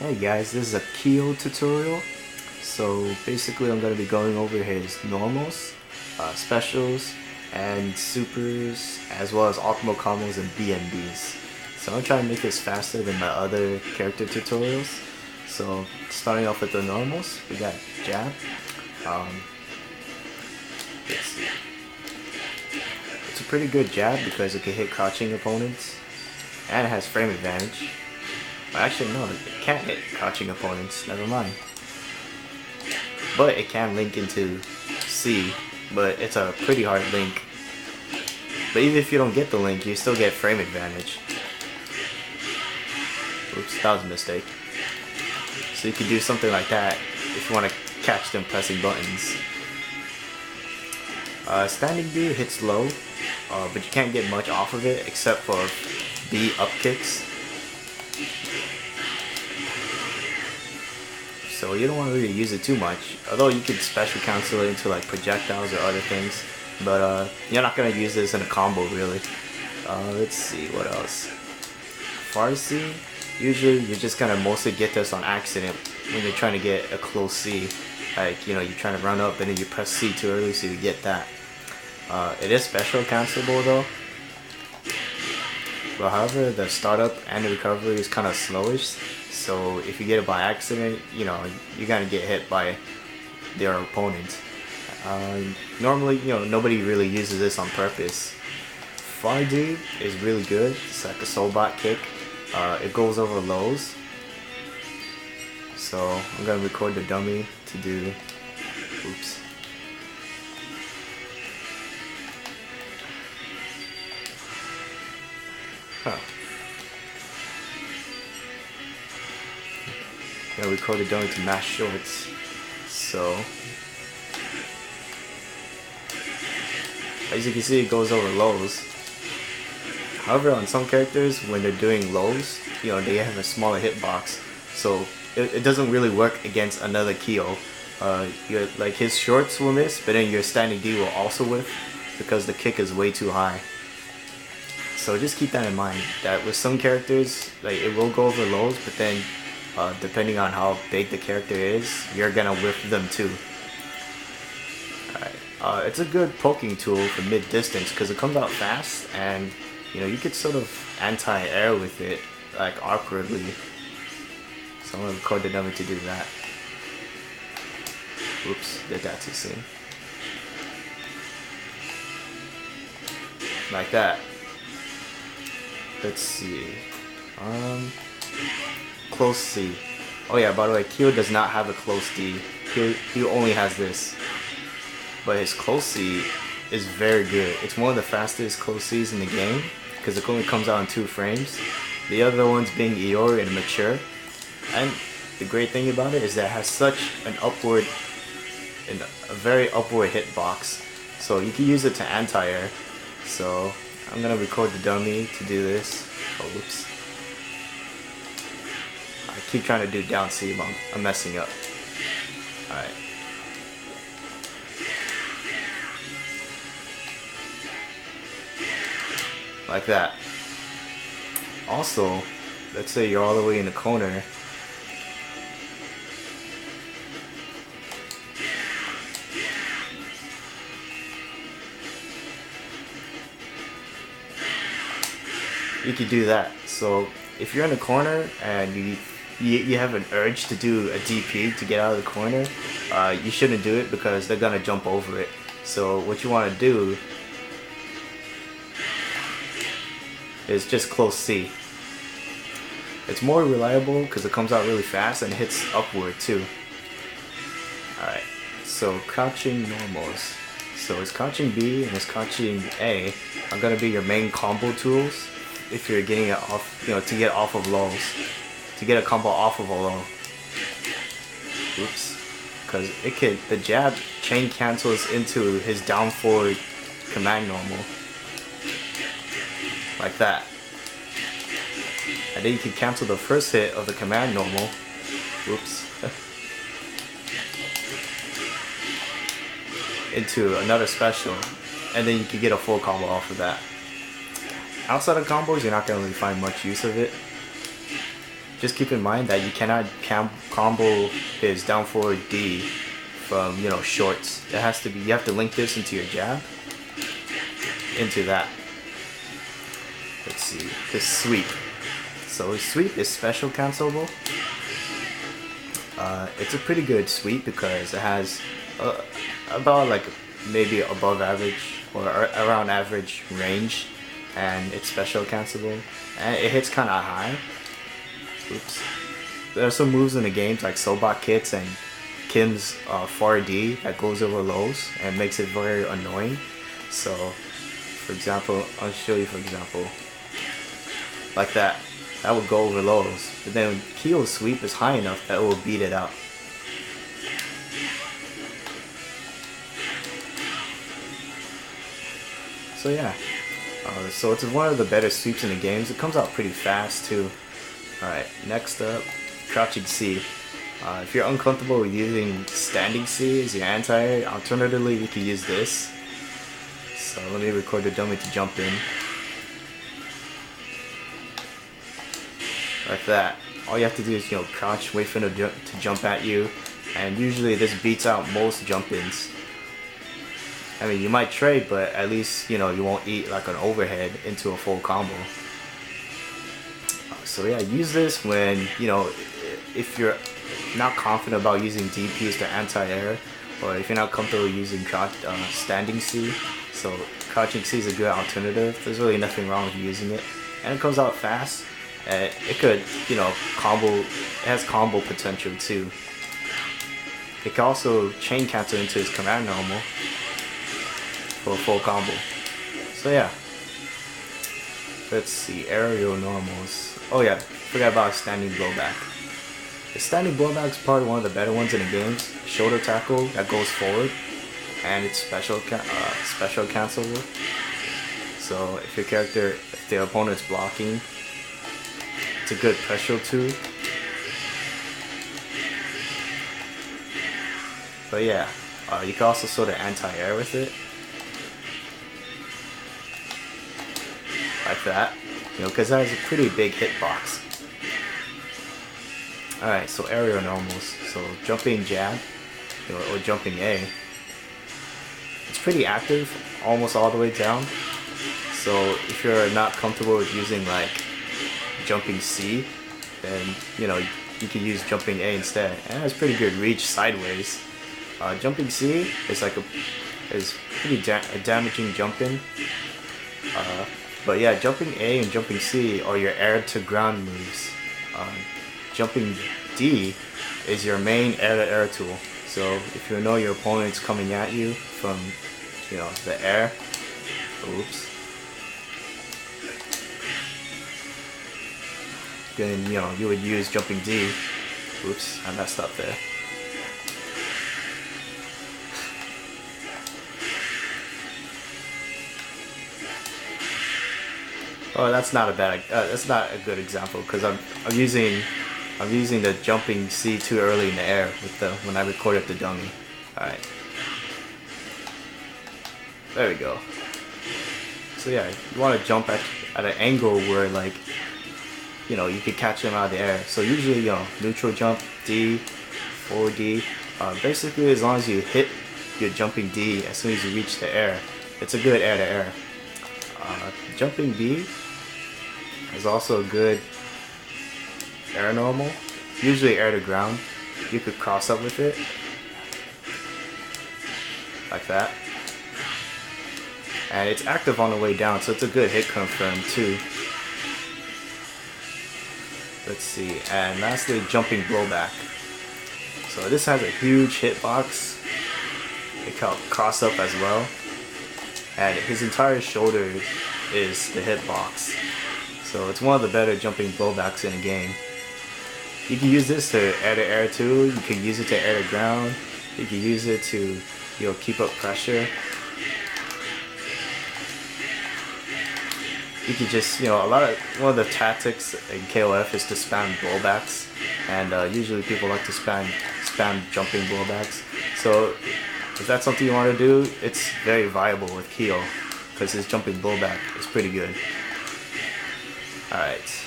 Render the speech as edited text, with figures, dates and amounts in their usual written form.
Hey guys, this is a Kyo tutorial. So basically I'm going to be going over his normals, specials, and supers, as well as optimal combos and BNBs. So I'm trying to make this faster than my other character tutorials. So starting off with the normals, we got jab. Let's see. It's a pretty good jab because it can hit crouching opponents, and it has frame advantage. Actually, no, it can't hit crouching opponents, never mind. But it can link into C, but it's a pretty hard link. But even if you don't get the link, you still get frame advantage. Oops, that was a mistake. So you can do something like that if you want to catch them pressing buttons. Standing B hits low, but you can't get much off of it except for B up kicks. So you don't want to really use it too much, although you could special cancel it into like projectiles or other things, but you're not going to use this in a combo really. Let's see, what else? Far C, usually you're just going to mostly get this on accident when you're trying to get a close C. Like, you know, you're trying to run up and then you press C too early so you get that. It is special cancelable though. But however, the startup and the recovery is kind of slowish. So if you get it by accident, you know, you're gonna get hit by their opponent. Normally, you know, nobody really uses this on purpose. Far D is really good. It's like a soul bot kick. It goes over lows. So I'm gonna record the dummy to do. Oops. Huh. Gonna record the dummy to match shorts. So as you can see, it goes over lows. However, on some characters, when they're doing lows, you know, they have a smaller hitbox, so it doesn't really work against another Kyo. Like his shorts will miss, but then your standing D will also whiff because the kick is way too high. So just keep that in mind, that with some characters, like it will go over lows, but then depending on how big the character is, you're gonna whiff them too. Alright, it's a good poking tool for mid-distance because it comes out fast, and you know, you could sort of anti-air with it, like awkwardly. So I'm gonna record the dummy to do that. Oops, did that too soon. Like that. Let's see. Close C. Oh yeah, by the way, Kyo does not have a close D. He only has this. But his close C is very good. It's one of the fastest close Cs in the game because it only comes out in 2 frames. The other ones being Iori and Mature. And the great thing about it is that it has such an upward, a very upward hitbox. So you can use it to anti-air. So I'm gonna record the dummy to do this. Oh, whoops. I keep trying to do down C, but I'm messing up. Alright. Like that. Also, let's say you're all the way in the corner. You could do that. So if you're in a corner and you have an urge to do a DP to get out of the corner, you shouldn't do it because they're gonna jump over it. So what you want to do is just close C. It's more reliable because it comes out really fast and hits upward too. Alright, so crouching normals. So his crouching B and his crouching A are gonna be your main combo tools if you're getting it off, you know, to get off of lows, to get a combo off of a low. Oops, because the jab chain cancels into his down forward command normal, like that, and then you can cancel the first hit of the command normal. Oops. Into another special, and then you can get a full combo off of that. Outside of combos, you're not going to really find much use of it. just keep in mind that you cannot combo his down forward D from, you know, shorts. It has to be, you have to link this into your jab, into that. Let's see, his sweep. So his sweep is special cancelable. It's a pretty good sweep because it has about like maybe above average or around average range, and it's special cancelable, and it hits kind of high. Oops. There are some moves in the games like Sobot Kits and Kim's far D that goes over lows and makes it very annoying. So, for example, I'll show you. For example, like that would go over lows, but then Kyo's sweep is high enough that it will beat it out. So yeah, so it's one of the better sweeps in the games. It comes out pretty fast too. Alright, next up, crouching C. If you're uncomfortable with using standing C as your anti-air, alternatively you can use this. So let me record the dummy to jump in. Like that. All you have to do is, you know, crouch, wait for him to jump at you, and usually this beats out most jump-ins. I mean, you might trade, but at least, you know, you won't eat like an overhead into a full combo. So yeah, use this when, you know, if you're not confident about using DP as the anti-air, or if you're not comfortable using standing C. So crouching C is a good alternative. There's really nothing wrong with using it, and it comes out fast. It could, you know, combo. It has combo potential too. It can also chain cancel into his command normal for a full combo. So yeah. Let's see, aerial normals. Oh yeah, forgot about standing blowback. The standing blowback is probably one of the better ones in the games. Shoulder tackle that goes forward, and it's special cancelable. So if your character, if the opponent's blocking, it's a good pressure tool. But yeah, you can also sort of anti-air with it. Like that, you know, because that has a pretty big hitbox. Alright, so aerial normals. So jumping jab, you know, or jumping A. It's pretty active, almost all the way down. So if you're not comfortable with using like jumping C, then, you know, you can use jumping A instead. And it has pretty good reach sideways. Jumping C is like is pretty damaging jumping. But yeah, jumping A and jumping C are your air to ground moves. Jumping D is your main air to air tool. So if you know your opponent's coming at you from, you know, the air, oops, then, you know, you would use jumping D. Oops, I messed up there. Oh, that's not a bad. That's not a good example because I'm using the jumping C too early in the air with when I recorded the dummy. All right, there we go. So yeah, you want to jump at an angle where, like, you know, you can catch him out of the air. So usually, you know, neutral jump D, forward D. Basically, as long as you hit your jumping D as soon as you reach the air, it's a good air to air. Jumping B is also a good air normal, usually air to ground. You could cross up with it, like that. And it's active on the way down, so it's a good hit confirm too. Let's see, and lastly, jumping blowback. So this has a huge hitbox. It can cross up as well. And his entire shoulder is the hitbox. So it's one of the better jumping blowbacks in the game. You can use this to air too. You can use it to air to ground. You can use it to, you know, keep up pressure. You can just, you know, one of the tactics in KoF is to spam blowbacks, and usually people like to spam jumping blowbacks. So if that's something you want to do, it's very viable with Kyo, because his jumping blowback is pretty good. Alright.